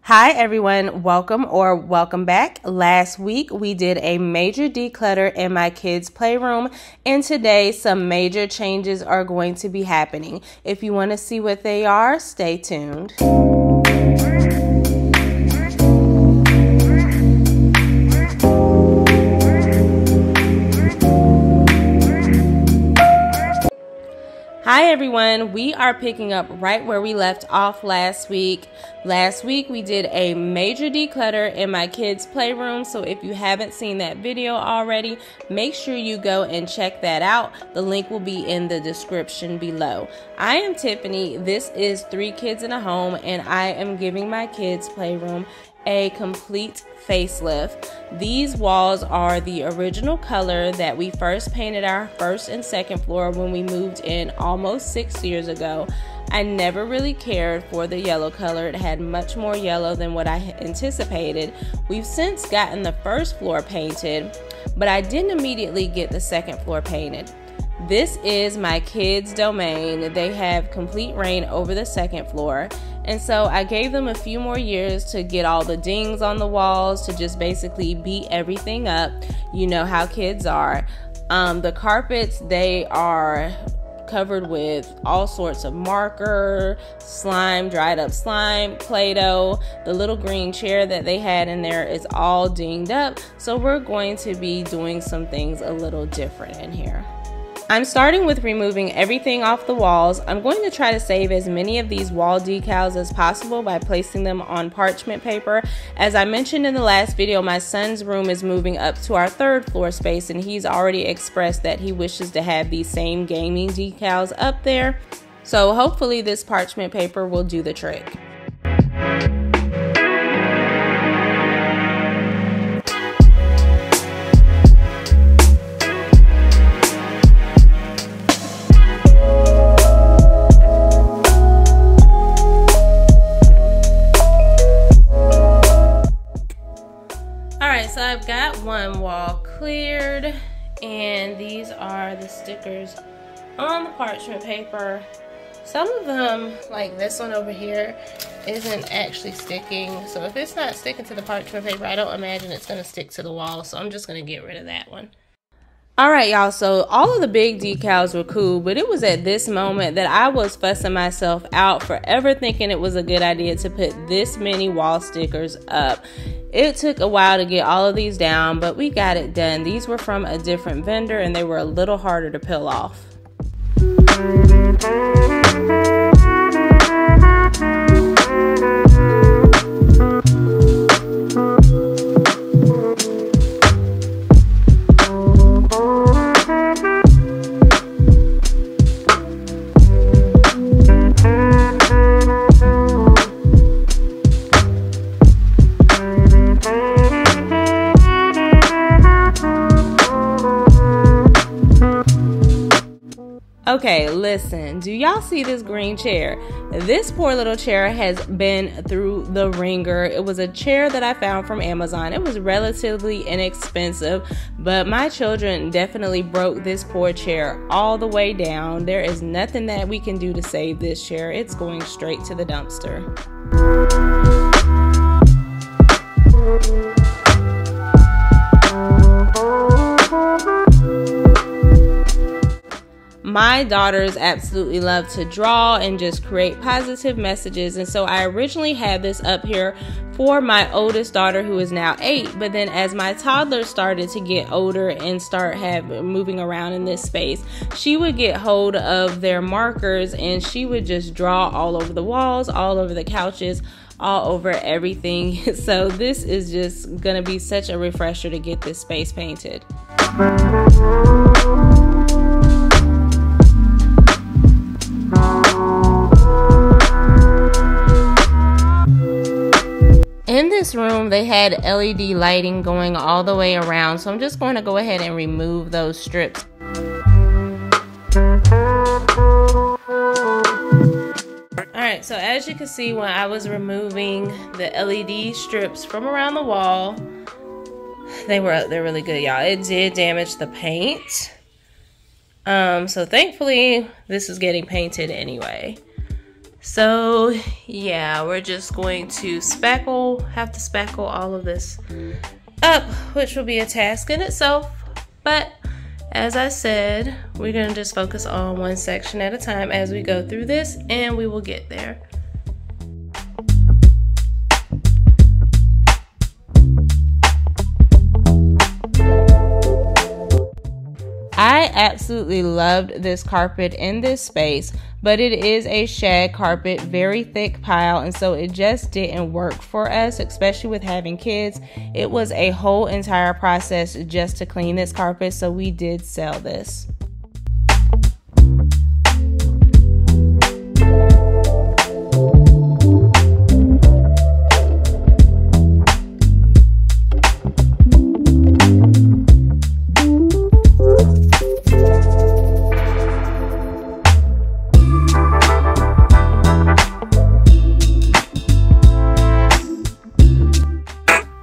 Hi everyone, welcome back. Last week we did a major declutter in my kids' playroom, and today some major changes are going to be happening. If you want to see what they are, stay tuned. Hi everyone, we are picking up right where we left off last week. Last week we did a major declutter in my kids' playroom, so if you haven't seen that video already, make sure you go and check that out. The link will be in the description below. I am Tiffany, this is 3 Kids in a Home, and I am giving my kids' playroom a complete facelift. These walls are the original color that we first painted our first and second floor when we moved in almost 6 years ago. I never really cared for the yellow color. It had much more yellow than what I anticipated. We've since gotten the first floor painted, but I didn't immediately get the second floor painted. This is my kids' domain. They have complete reign over the second floor. And so I gave them a few more years to get all the dings on the walls, to just basically beat everything up. You know how kids are. The carpets, they are covered with all sorts of marker, slime, dried up slime, Play-Doh. The little green chair that they had in there is all dinged up. So we're going to be doing some things a little different in here. I'm starting with removing everything off the walls. I'm going to try to save as many of these wall decals as possible by placing them on parchment paper. As I mentioned in the last video, my son's room is moving up to our 3rd floor space, and he's already expressed that he wishes to have these same gaming decals up there. So hopefully this parchment paper will do the trick. So I've got one wall cleared, and these are the stickers on the parchment paper. Some of them, like this one over here, isn't actually sticking. So if it's not sticking to the parchment paper, I don't imagine it's going to stick to the wall. So I'm just going to get rid of that one. Alright y'all, so all of the big decals were cool, but it was at this moment that I was fussing myself out for ever thinking it was a good idea to put this many wall stickers up. It took a while to get all of these down, but we got it done. These were from a different vendor and they were a little harder to peel off. Okay, listen, do y'all see this green chair? This poor little chair has been through the ringer. It was a chair that I found from Amazon. It was relatively inexpensive, but my children definitely broke this poor chair all the way down. There is nothing that we can do to save this chair. It's going straight to the dumpster. My daughters absolutely love to draw and just create positive messages, and so I originally had this up here for my oldest daughter, who is now 8, but then as my toddlers started to get older and start moving around in this space, she would get hold of their markers and she would just draw all over the walls, all over the couches, all over everything. So this is just gonna be such a refresher to get this space painted. In this room, they had LED lighting going all the way around, so I'm just going to go ahead and remove those strips. Alright, so as you can see, when I was removing the LED strips from around the wall, they're really good, y'all. It did damage the paint. So thankfully, this is getting painted anyway. So yeah, we're just going to have to spackle all of this up, which will be a task in itself. But as I said, we're gonna just focus on one section at a time as we go through this, and we will get there. I absolutely loved this carpet in this space, but it is a shag carpet, very thick pile, and so it just didn't work for us, especially with having kids. It was a whole entire process just to clean this carpet, so we did sell this.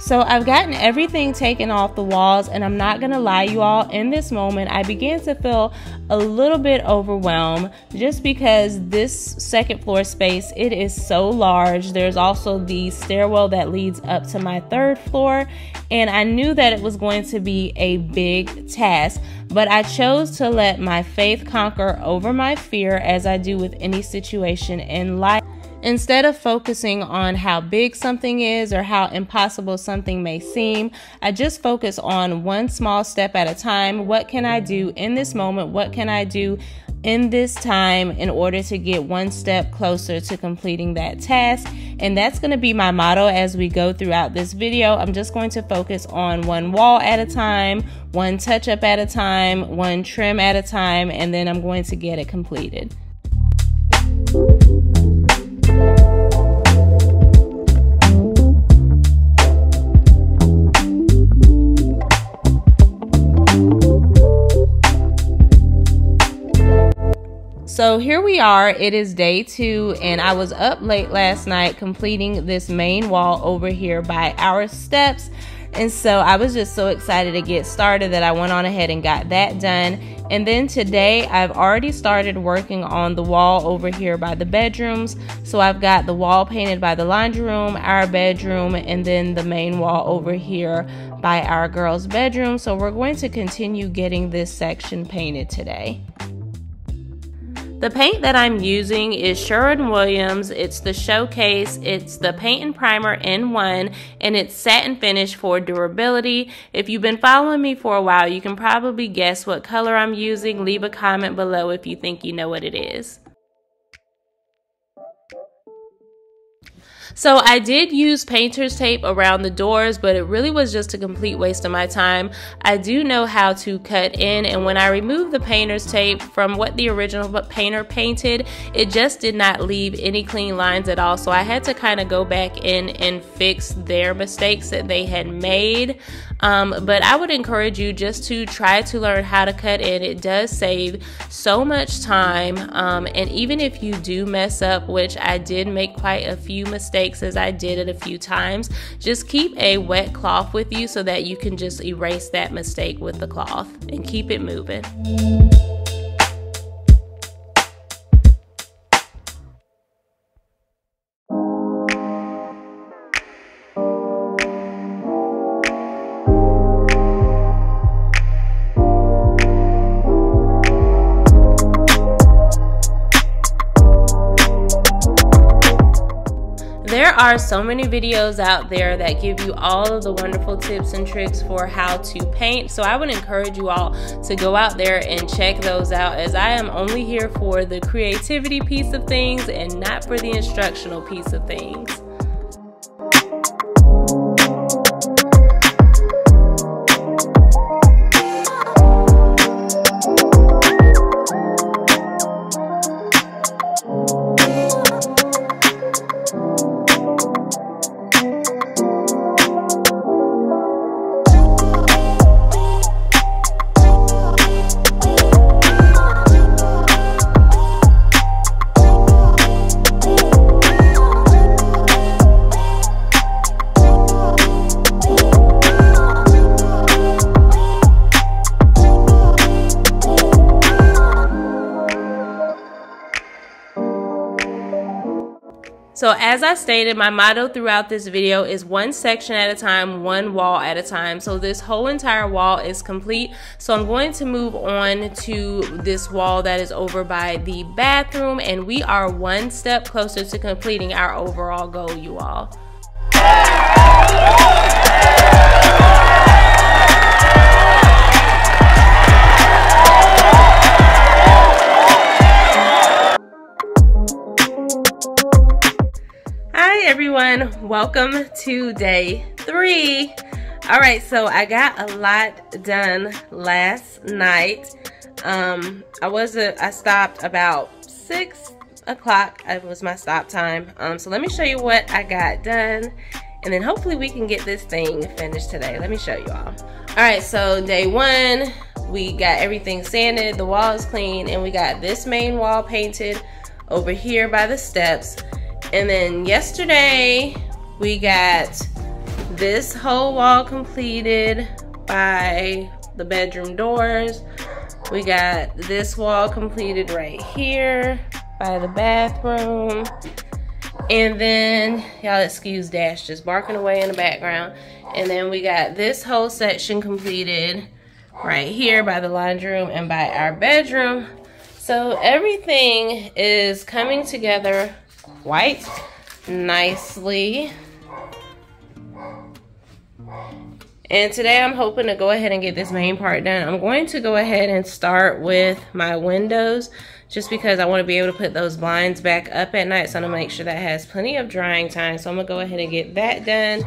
So I've gotten everything taken off the walls, and I'm not gonna lie, you all, in this moment I began to feel a little bit overwhelmed just because this second floor space, it is so large. There's also the stairwell that leads up to my third floor, and I knew that it was going to be a big task, but I chose to let my faith conquer over my fear, as I do with any situation in life. Instead of focusing on how big something is or how impossible something may seem, I just focus on one small step at a time. What can I do in this moment? What can I do in this time in order to get one step closer to completing that task? And that's going to be my motto as we go throughout this video. I'm just going to focus on one wall at a time, one touch up at a time, one trim at a time, and then I'm going to get it completed. So here we are, it is day 2, and I was up late last night completing this main wall over here by our steps. And so I was just so excited to get started that I went on ahead and got that done. And then today I've already started working on the wall over here by the bedrooms. So I've got the wall painted by the laundry room, our bedroom, and then the main wall over here by our girls' bedroom. So we're going to continue getting this section painted today. The paint that I'm using is Sherwin-Williams. It's the Showcase. It's the Paint and Primer N1, and it's satin finish for durability. If you've been following me for a while, you can probably guess what color I'm using. Leave a comment below if you think you know what it is. So I did use painter's tape around the doors, but it really was just a complete waste of my time. I do know how to cut in, and when I removed the painter's tape from what the original painter painted, it just did not leave any clean lines at all. So I had to kind of go back in and fix their mistakes that they had made. But I would encourage you just to try to learn how to cut in. It does save so much time, and even if you do mess up, which I did make quite a few mistakes as I did it a few times, just keep a wet cloth with you so that you can just erase that mistake with the cloth and keep it moving. There are so many videos out there that give you all of the wonderful tips and tricks for how to paint. So I would encourage you all to go out there and check those out, as I am only here for the creativity piece of things and not for the instructional piece of things. So as I stated, my motto throughout this video is one section at a time, one wall at a time. So this whole entire wall is complete. So I'm going to move on to this wall that is over by the bathroom, and we are one step closer to completing our overall goal, you all. Everyone, welcome to day 3. All right, so I got a lot done last night. I stopped about 6 o'clock. It was my stop time. So let me show you what I got done, and then hopefully we can get this thing finished today. Let me show you all. All right, so day 1, we got everything sanded, the wall is clean, and we got this main wall painted over here by the steps. And then yesterday, we got this whole wall completed by the bedroom doors. We got this wall completed right here by the bathroom. And then, y'all excuse Dash just barking away in the background. And then we got this whole section completed right here by the laundry room and by our bedroom. So everything is coming together quite nicely. And today I'm hoping to go ahead and get this main part done. I'm going to go ahead and start with my windows just because I want to be able to put those blinds back up at night, so I'm going to make sure that has plenty of drying time. So I'm going to go ahead and get that done.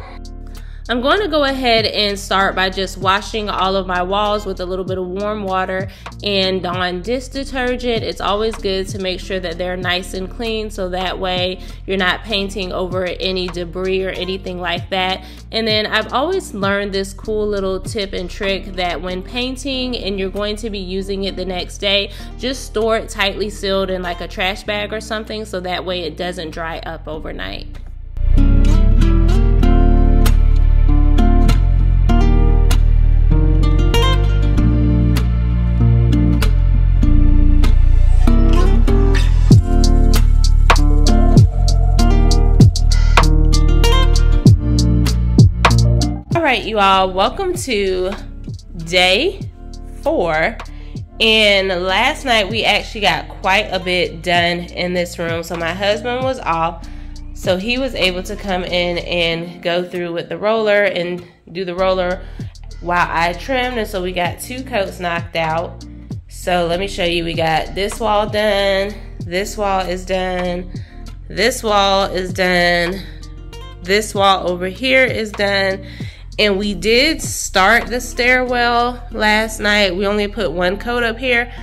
I'm going to go ahead and start by just washing all of my walls with a little bit of warm water and Dawn dish detergent. It's always good to make sure that they're nice and clean, so that way you're not painting over any debris or anything like that. And then I've always learned this cool little tip and trick that when painting and you're going to be using it the next day, just store it tightly sealed in like a trash bag or something, so that way it doesn't dry up overnight. Alright, you all, welcome to day 4. And last night we actually got quite a bit done in this room. So my husband was off, so he was able to come in and go through with the roller and do the roller while I trimmed. And so we got 2 coats knocked out. So let me show you. We got this wall done, this wall is done, this wall is done, this wall over here is done. And we did start the stairwell last night. We only put 1 coat up here,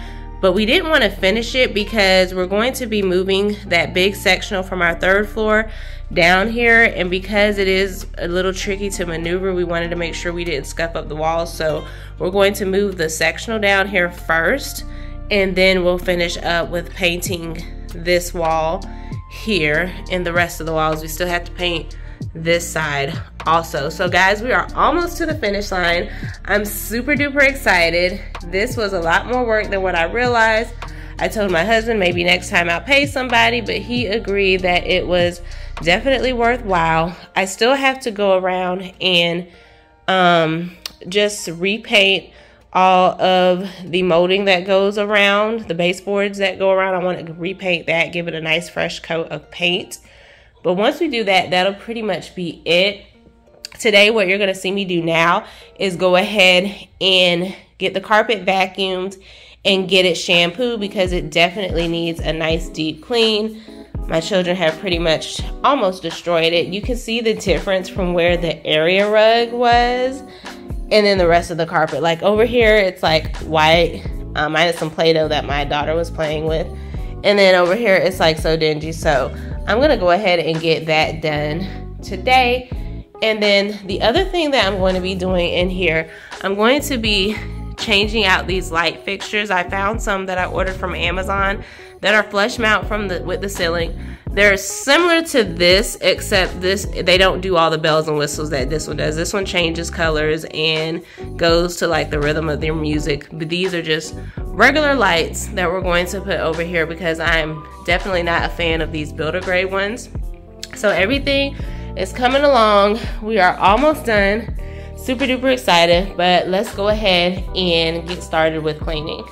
but we didn't want to finish it because we're going to be moving that big sectional from our 3rd floor down here. And because it is a little tricky to maneuver, we wanted to make sure we didn't scuff up the walls. So we're going to move the sectional down here first, and then we'll finish up with painting this wall here. And the rest of the walls, we still have to paint this side also. So guys, we are almost to the finish line. I'm super duper excited. This was a lot more work than what I realized. I told my husband maybe next time I'll pay somebody, but he agreed that it was definitely worthwhile. I still have to go around and just repaint all of the molding that goes around, the baseboards that go around. I want to repaint that, give it a nice fresh coat of paint. But once we do that, that'll pretty much be it. Today, what you're going to see me do now is go ahead and get the carpet vacuumed and get it shampooed, because it definitely needs a nice deep clean. My children have pretty much almost destroyed it. You can see the difference from where the area rug was and then the rest of the carpet. Like over here, it's like white, minus some Play-Doh that my daughter was playing with. And then over here, it's like so dingy. So I'm gonna go ahead and get that done today. And then the other thing that I'm going to be doing in here, I'm going to be changing out these light fixtures. I found some that I ordered from Amazon that are flush mount with the ceiling. They're similar to this, except they don't do all the bells and whistles that this one does. This one changes colors and goes to like the rhythm of their music. But these are just regular lights that we're going to put over here, because I'm definitely not a fan of these builder grade ones. So everything is coming along. We are almost done. Super duper excited, but let's go ahead and get started with cleaning.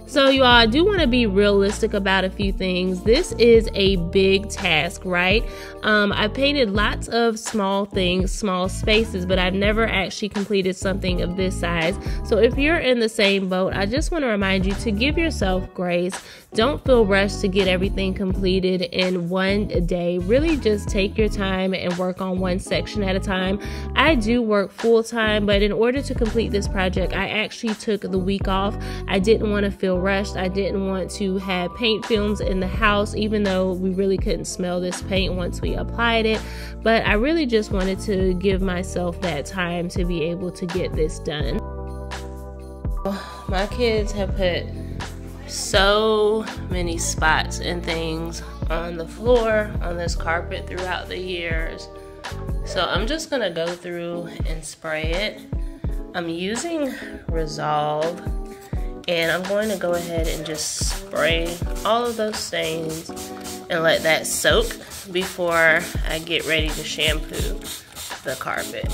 So you all, I do want to be realistic about a few things. This is a big task, right? I painted lots of small things, small spaces, but I've never actually completed something of this size. So if you're in the same boat, I just want to remind you to give yourself grace. Don't feel rushed to get everything completed in one day. Really just take your time and work on one section at a time. I do work full time, but in order to complete this project, I actually took the week off. I didn't want to feel rushed. I didn't want to have paint fumes in the house, even though we really couldn't smell this paint once we applied it. But I really just wanted to give myself that time to be able to get this done. My kids have put so many spots and things on the floor, on this carpet throughout the years. So I'm just gonna go through and spray it. I'm using Resolve, and I'm going to go ahead and just spray all of those stains and let that soak before I get ready to shampoo the carpet.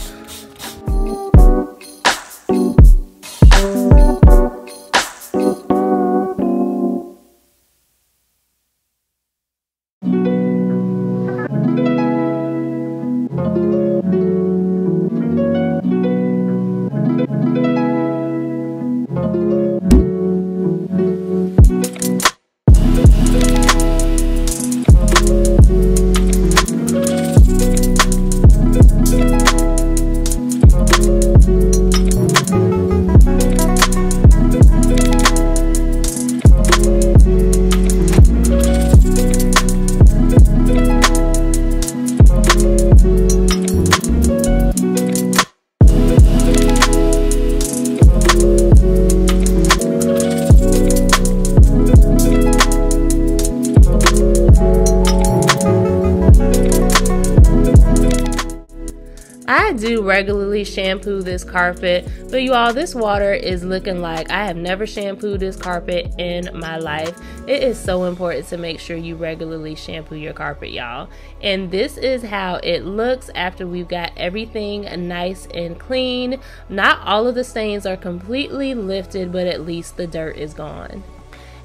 I do regularly shampoo this carpet, but you all, this water is looking like I have never shampooed this carpet in my life. It is so important to make sure you regularly shampoo your carpet, y'all. And this is how it looks after we've got everything nice and clean. Not all of the stains are completely lifted, but at least the dirt is gone.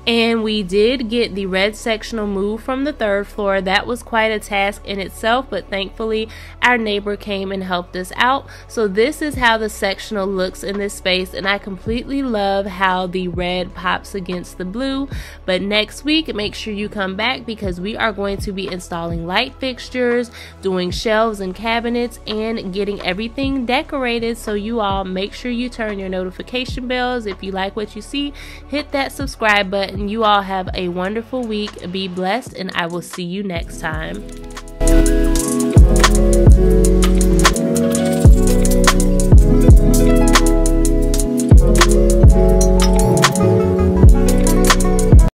And we did get the red sectional moved from the third floor. That was quite a task in itself, but thankfully our neighbor came and helped us out. So this is how the sectional looks in this space, and I completely love how the red pops against the blue. But next week, make sure you come back because we are going to be installing light fixtures, doing shelves and cabinets, and getting everything decorated. So you all, make sure you turn your notification bells. If you like what you see, hit that subscribe button. You all have a wonderful week. Be blessed, and I will see you next time.